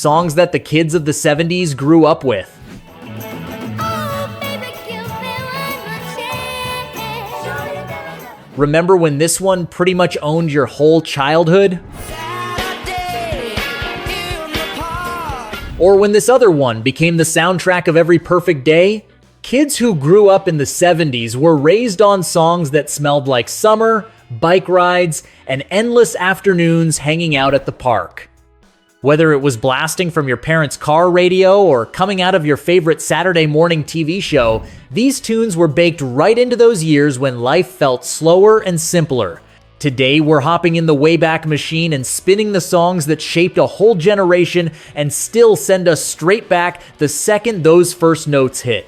Songs that the kids of the 70s grew up with. Remember when this one pretty much owned your whole childhood? Or when this other one became the soundtrack of every perfect day? Kids who grew up in the 70s were raised on songs that smelled like summer, bike rides, and endless afternoons hanging out at the park. Whether it was blasting from your parents' car radio or coming out of your favorite Saturday morning TV show, these tunes were baked right into those years when life felt slower and simpler. Today, we're hopping in the Wayback Machine and spinning the songs that shaped a whole generation and still send us straight back the second those first notes hit.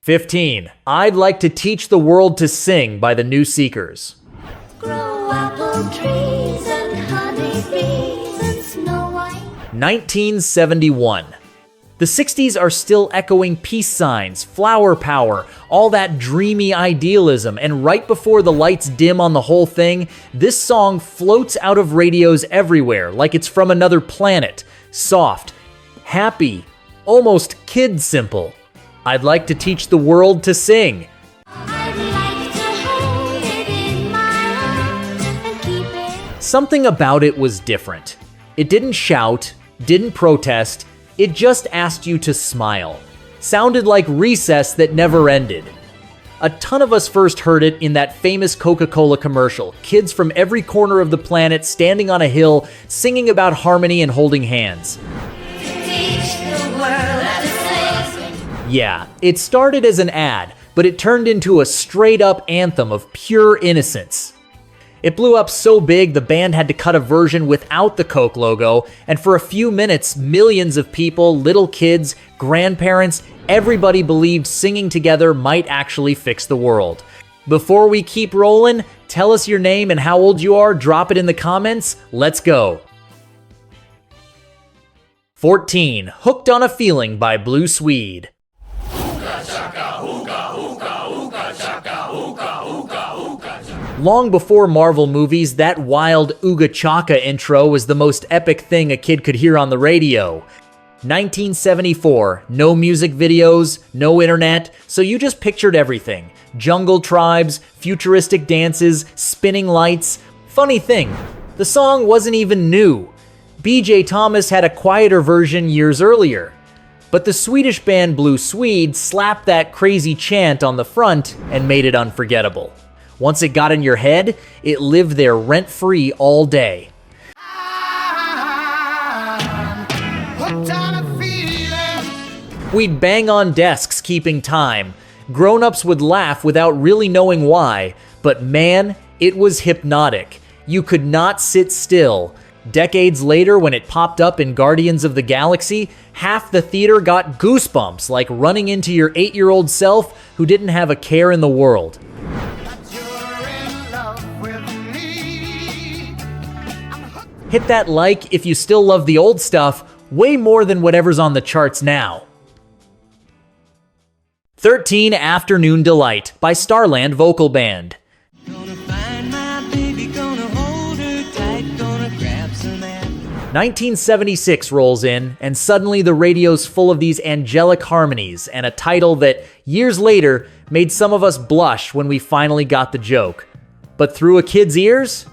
15. I'd Like to Teach the World to Sing by the New Seekers. Grow apple trees and honeybees and snow white. 1971. The 60s are still echoing peace signs, flower power, all that dreamy idealism, and right before the lights dim on the whole thing, this song floats out of radios everywhere like it's from another planet. Soft, happy, almost kid simple. I'd like to teach the world to sing. Something about it was different. It didn't shout, didn't protest, it just asked you to smile. Sounded like recess that never ended. A ton of us first heard it in that famous Coca-Cola commercial. Kids from every corner of the planet standing on a hill, singing about harmony and holding hands. Yeah, it started as an ad, but it turned into a straight-up anthem of pure innocence. It blew up so big the band had to cut a version without the Coke logo, and for a few minutes, millions of people, little kids, grandparents, everybody believed singing together might actually fix the world. Before we keep rolling, tell us your name and how old you are, drop it in the comments, let's go. 14. Hooked on a Feeling by Blue Swede. Long before Marvel movies, that wild Ooga Chaka intro was the most epic thing a kid could hear on the radio. 1974, no music videos, no internet, so you just pictured everything. Jungle tribes, futuristic dances, spinning lights. Funny thing, the song wasn't even new. B.J. Thomas had a quieter version years earlier. But the Swedish band Blue Swede slapped that crazy chant on the front and made it unforgettable. Once it got in your head, it lived there rent-free all day. We'd bang on desks keeping time. Grown-ups would laugh without really knowing why, but man, it was hypnotic. You could not sit still. Decades later, when it popped up in Guardians of the Galaxy, half the theater got goosebumps like running into your 8-year-old self who didn't have a care in the world. Hit that like if you still love the old stuff, way more than whatever's on the charts now. 13. Afternoon Delight by Starland Vocal Band. 1976 rolls in, and suddenly the radio's full of these angelic harmonies and a title that, years later, made some of us blush when we finally got the joke. But through a kid's ears,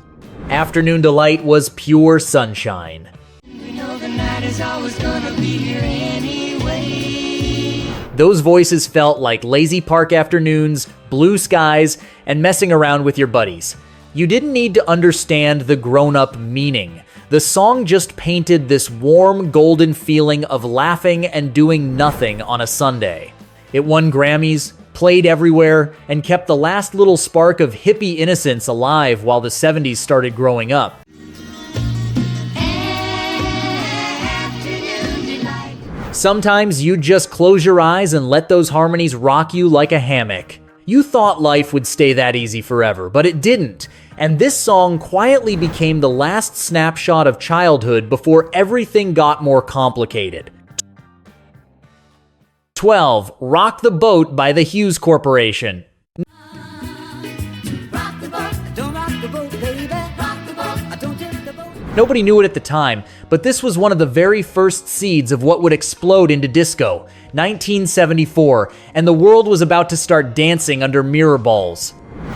Afternoon Delight was pure sunshine. We know the night is always gonna be here anyway. Those voices felt like lazy park afternoons, blue skies, and messing around with your buddies. You didn't need to understand the grown-up meaning. The song just painted this warm, golden feeling of laughing and doing nothing on a Sunday. It won Grammys, played everywhere, and kept the last little spark of hippie innocence alive while the 70s started growing up. Sometimes you'd just close your eyes and let those harmonies rock you like a hammock. You thought life would stay that easy forever, but it didn't. And this song quietly became the last snapshot of childhood before everything got more complicated. 12. Rock the Boat by the Hughes Corporation. Nobody knew it at the time, but this was one of the very first seeds of what would explode into disco, 1974, and the world was about to start dancing under mirror balls.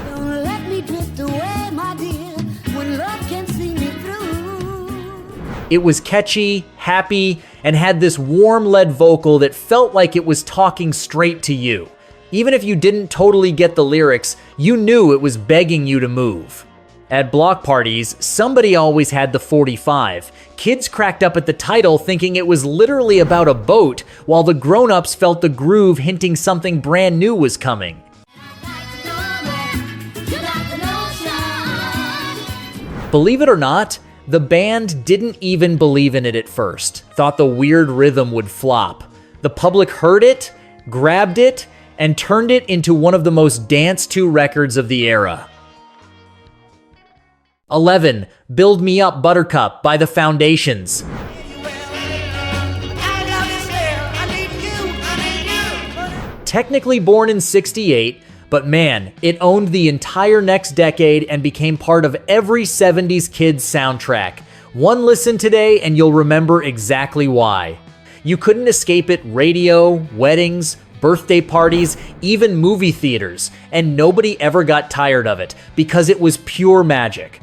Don't let me drift away, my dear, when love can see me through. It was catchy, happy, and had this warm lead vocal that felt like it was talking straight to you. Even if you didn't totally get the lyrics, you knew it was begging you to move. At block parties, somebody always had the 45. Kids cracked up at the title thinking it was literally about a boat, while the grown-ups felt the groove hinting something brand new was coming. Believe it or not, the band didn't even believe in it at first, thought the weird rhythm would flop. The public heard it, grabbed it, and turned it into one of the most danced-to records of the era. 11. Build Me Up Buttercup by The Foundations. Technically born in '68, but man, it owned the entire next decade and became part of every '70s kid's soundtrack. One listen today and you'll remember exactly why. You couldn't escape it radio, weddings, birthday parties, even movie theaters, and nobody ever got tired of it because it was pure magic.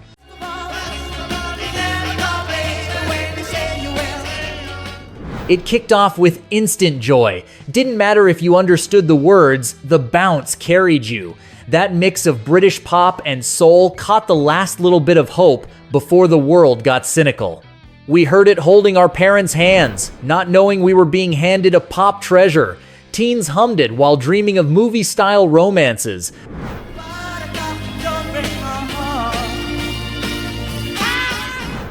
It kicked off with instant joy. Didn't matter if you understood the words, the bounce carried you. That mix of British pop and soul caught the last little bit of hope before the world got cynical. We heard it holding our parents' hands, not knowing we were being handed a pop treasure. Teens hummed it while dreaming of movie-style romances.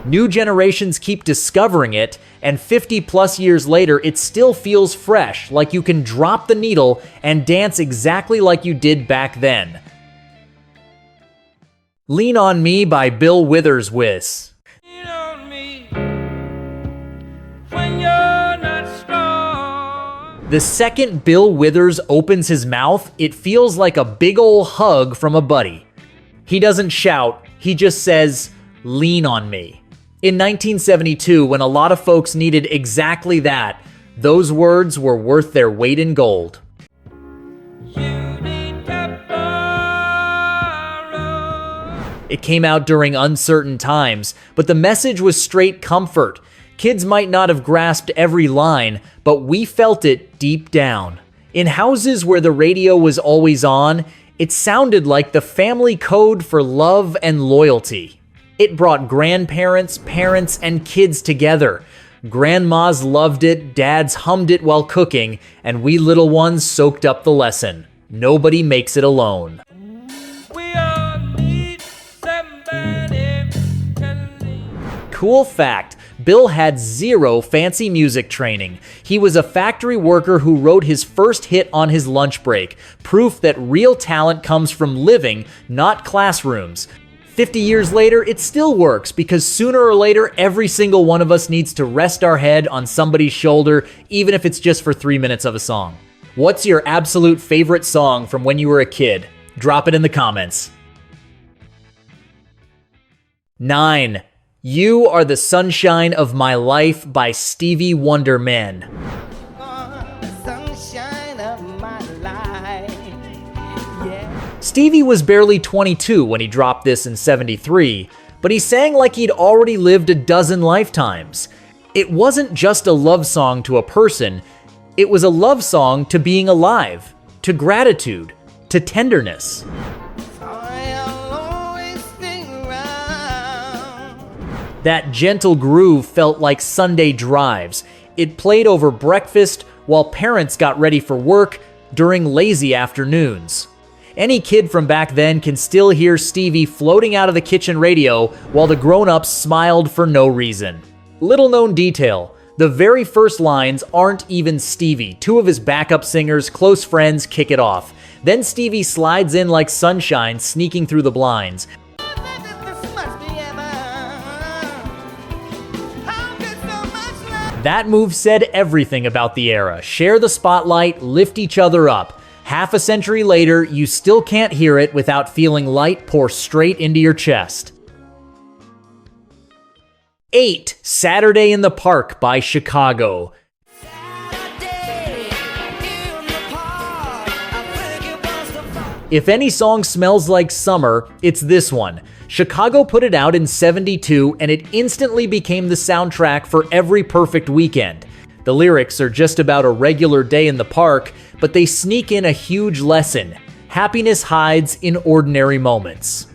New generations keep discovering it, and 50+ years later, it still feels fresh, like you can drop the needle and dance exactly like you did back then. Lean on Me by Bill Withers. Lean on me when you're not strong. The second Bill Withers opens his mouth, it feels like a big ol' hug from a buddy. He doesn't shout, he just says, "Lean on me." In 1972, when a lot of folks needed exactly that, those words were worth their weight in gold. It came out during uncertain times, but the message was straight comfort. Kids might not have grasped every line, but we felt it deep down. In houses where the radio was always on, it sounded like the family code for love and loyalty. It brought grandparents, parents, and kids together. Grandmas loved it, dads hummed it while cooking, and we little ones soaked up the lesson. Nobody makes it alone. We all need somebody to lean. Cool fact, Bill had zero fancy music training. He was a factory worker who wrote his first hit on his lunch break, proof that real talent comes from living, not classrooms. 50 years later, it still works because sooner or later, every single one of us needs to rest our head on somebody's shoulder, even if it's just for 3 minutes of a song. What's your absolute favorite song from when you were a kid? Drop it in the comments. 9. You Are the Sunshine of My Life by Stevie Wonder Man. Stevie was barely 22 when he dropped this in '73, but he sang like he'd already lived a dozen lifetimes. It wasn't just a love song to a person, it was a love song to being alive, to gratitude, to tenderness. That gentle groove felt like Sunday drives. It played over breakfast while parents got ready for work during lazy afternoons. Any kid from back then can still hear Stevie floating out of the kitchen radio while the grown-ups smiled for no reason. Little known detail, the very first lines aren't even Stevie. Two of his backup singers, close friends, kick it off. Then Stevie slides in like sunshine, sneaking through the blinds. That move said everything about the era. Share the spotlight, lift each other up. Half a century later, you still can't hear it without feeling light pour straight into your chest. 8. Saturday in the Park by Chicago. If any song smells like summer, it's this one. Chicago put it out in '72, and it instantly became the soundtrack for every perfect weekend. The lyrics are just about a regular day in the park, but they sneak in a huge lesson. Happiness hides in ordinary moments.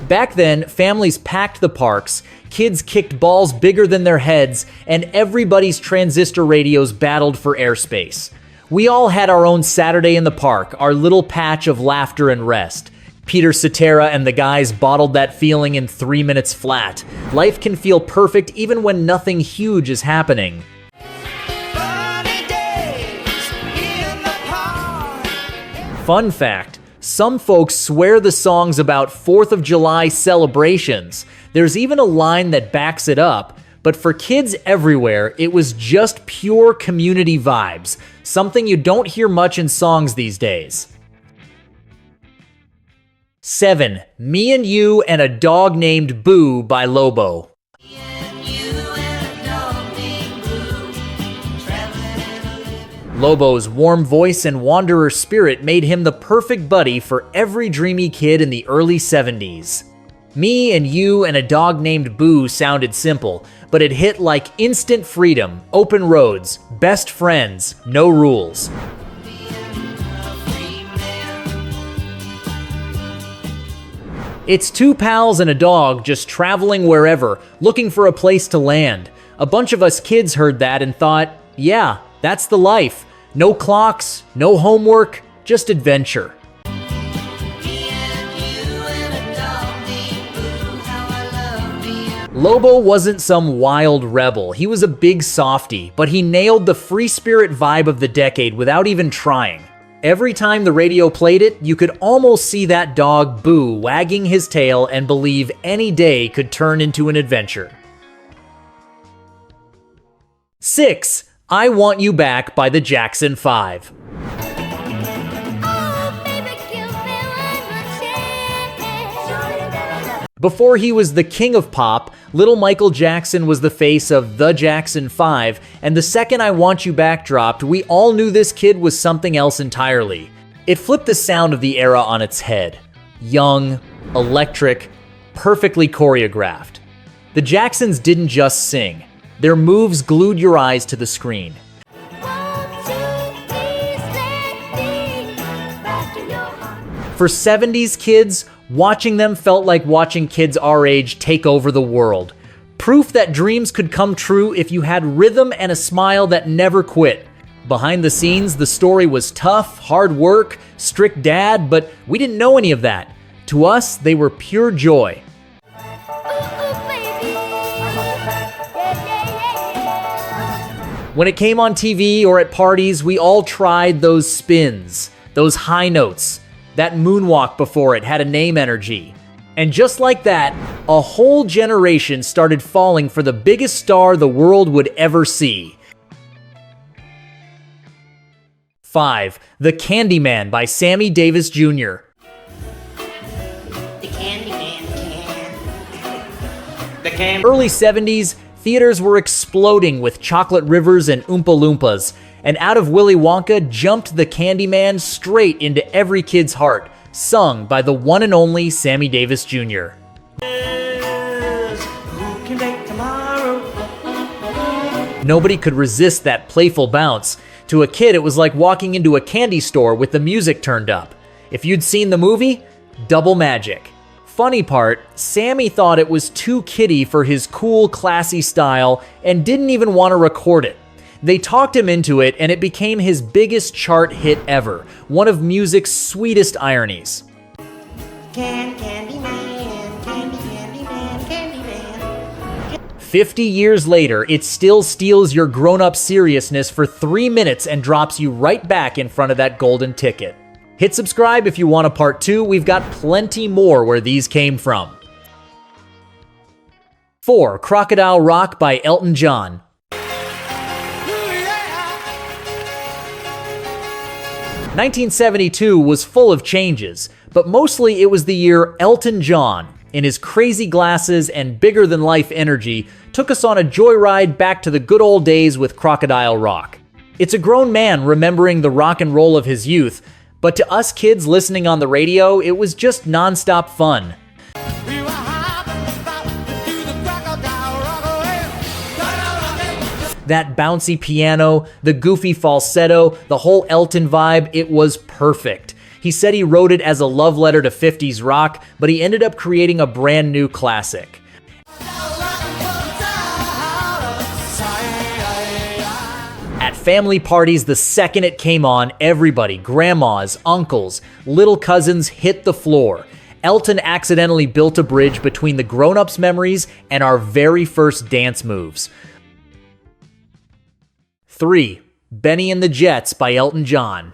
Back then, families packed the parks, kids kicked balls bigger than their heads, and everybody's transistor radios battled for airspace. We all had our own Saturday in the Park, our little patch of laughter and rest. Peter Cetera and the guys bottled that feeling in 3 minutes flat. Life can feel perfect even when nothing huge is happening. Fun fact, some folks swear the song's about 4th of July celebrations. There's even a line that backs it up, but for kids everywhere, it was just pure community vibes, something you don't hear much in songs these days. 7. Me and You and a Dog Named Boo by Lobo. Lobo's warm voice and wanderer spirit made him the perfect buddy for every dreamy kid in the early 70s. Me and You and a Dog Named Boo sounded simple, but it hit like instant freedom, open roads, best friends, no rules. It's two pals and a dog just traveling wherever, looking for a place to land. A bunch of us kids heard that and thought, yeah, that's the life. No clocks, no homework, just adventure. Lobo wasn't some wild rebel. He was a big softie, but he nailed the free spirit vibe of the decade without even trying. Every time the radio played it, you could almost see that dog Boo wagging his tail and believe any day could turn into an adventure. 6. I Want You Back by the Jackson 5. Before he was the king of pop, little Michael Jackson was the face of the Jackson 5, and the second I Want You Back dropped, we all knew this kid was something else entirely. It flipped the sound of the era on its head. Young, electric, perfectly choreographed. The Jacksons didn't just sing. Their moves glued your eyes to the screen. For 70s kids, watching them felt like watching kids our age take over the world. Proof that dreams could come true if you had rhythm and a smile that never quit. Behind the scenes, the story was tough, hard work, strict dad, but we didn't know any of that. To us, they were pure joy. When it came on TV or at parties, we all tried those spins, those high notes. That moonwalk before it had a name energy. And just like that, a whole generation started falling for the biggest star the world would ever see. 5. The Candyman by Sammy Davis Jr. Early 70s, theaters were exploding with chocolate rivers and Oompa Loompas, and out of Willy Wonka jumped the Candyman straight into every kid's heart, sung by the one and only Sammy Davis Jr. Nobody could resist that playful bounce. To a kid, it was like walking into a candy store with the music turned up. If you'd seen the movie, double magic. Funny part, Sammy thought it was too kiddie for his cool, classy style and didn't even want to record it. They talked him into it, and it became his biggest chart hit ever, one of music's sweetest ironies. Candyman. 50 years later, it still steals your grown-up seriousness for 3 minutes and drops you right back in front of that golden ticket. Hit subscribe if you want a part 2. We've got plenty more where these came from. 4. Crocodile Rock by Elton John. 1972 was full of changes. But mostly it was the year Elton John, in his crazy glasses and bigger-than-life energy, took us on a joyride back to the good old days with Crocodile Rock. It's a grown man remembering the rock and roll of his youth, but to us kids listening on the radio, it was just non-stop fun. That bouncy piano, the goofy falsetto, the whole Elton vibe, it was perfect. He said he wrote it as a love letter to 50s rock, but he ended up creating a brand new classic. At family parties, the second it came on, everybody, grandmas, uncles, little cousins hit the floor. Elton accidentally built a bridge between the grown-ups' memories and our very first dance moves. 3. Benny and the Jets by Elton John.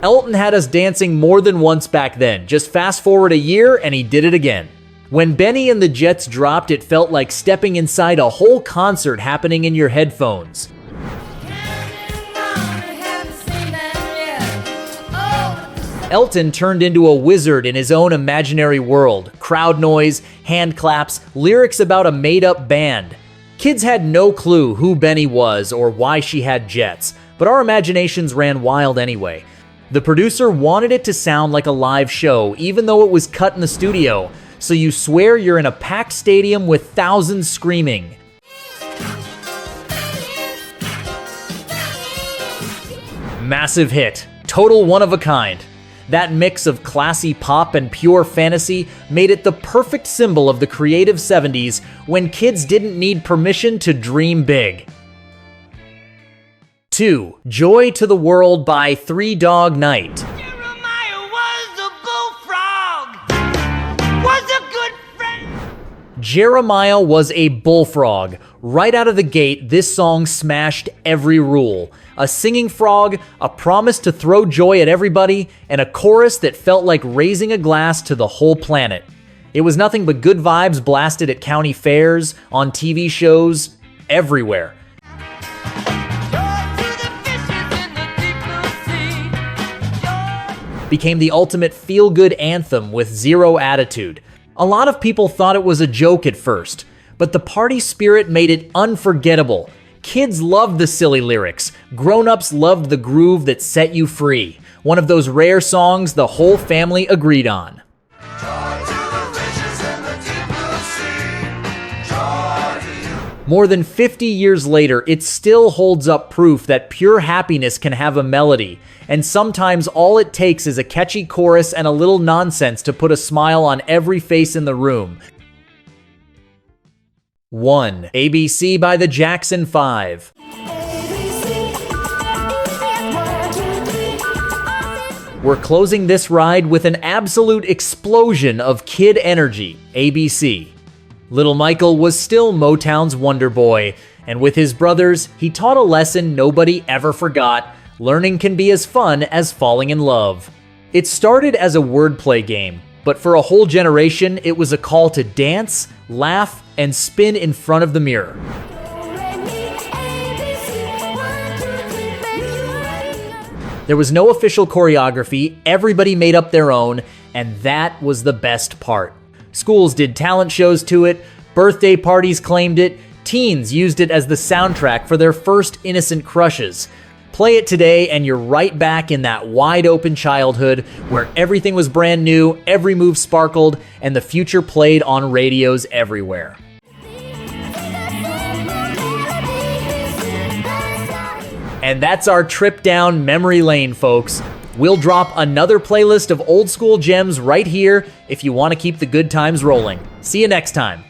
Elton had us dancing more than once back then. Just fast forward a year and he did it again. When Benny and the Jets dropped, it felt like stepping inside a whole concert happening in your headphones. Elton turned into a wizard in his own imaginary world. Crowd noise, hand claps, lyrics about a made-up band. Kids had no clue who Benny was or why she had jets, but our imaginations ran wild anyway. The producer wanted it to sound like a live show, even though it was cut in the studio, so you swear you're in a packed stadium with thousands screaming. Massive hit. Total one of a kind. That mix of classy pop and pure fantasy made it the perfect symbol of the creative 70s when kids didn't need permission to dream big. 2. Joy to the World by Three Dog Night. Jeremiah was a bullfrog. Right out of the gate, this song smashed every rule. A singing frog, a promise to throw joy at everybody, and a chorus that felt like raising a glass to the whole planet. It was nothing but good vibes blasted at county fairs, on TV shows, everywhere. Became the ultimate feel-good anthem with zero attitude. A lot of people thought it was a joke at first, but the party spirit made it unforgettable. Kids loved the silly lyrics. Grown-ups loved the groove that set you free. One of those rare songs the whole family agreed on. More than 50 years later, it still holds up proof that pure happiness can have a melody, and sometimes all it takes is a catchy chorus and a little nonsense to put a smile on every face in the room. 1. ABC by the Jackson 5. We're closing this ride with an absolute explosion of kid energy, ABC. Little Michael was still Motown's Wonder Boy, and with his brothers, he taught a lesson nobody ever forgot: learning can be as fun as falling in love. It started as a wordplay game, but for a whole generation, it was a call to dance, laugh, and spin in front of the mirror. There was no official choreography, everybody made up their own, and that was the best part. Schools did talent shows to it, birthday parties claimed it, teens used it as the soundtrack for their first innocent crushes. Play it today and you're right back in that wide-open childhood where everything was brand new, every move sparkled, and the future played on radios everywhere. And that's our trip down memory lane, folks. We'll drop another playlist of old school gems right here if you want to keep the good times rolling. See you next time.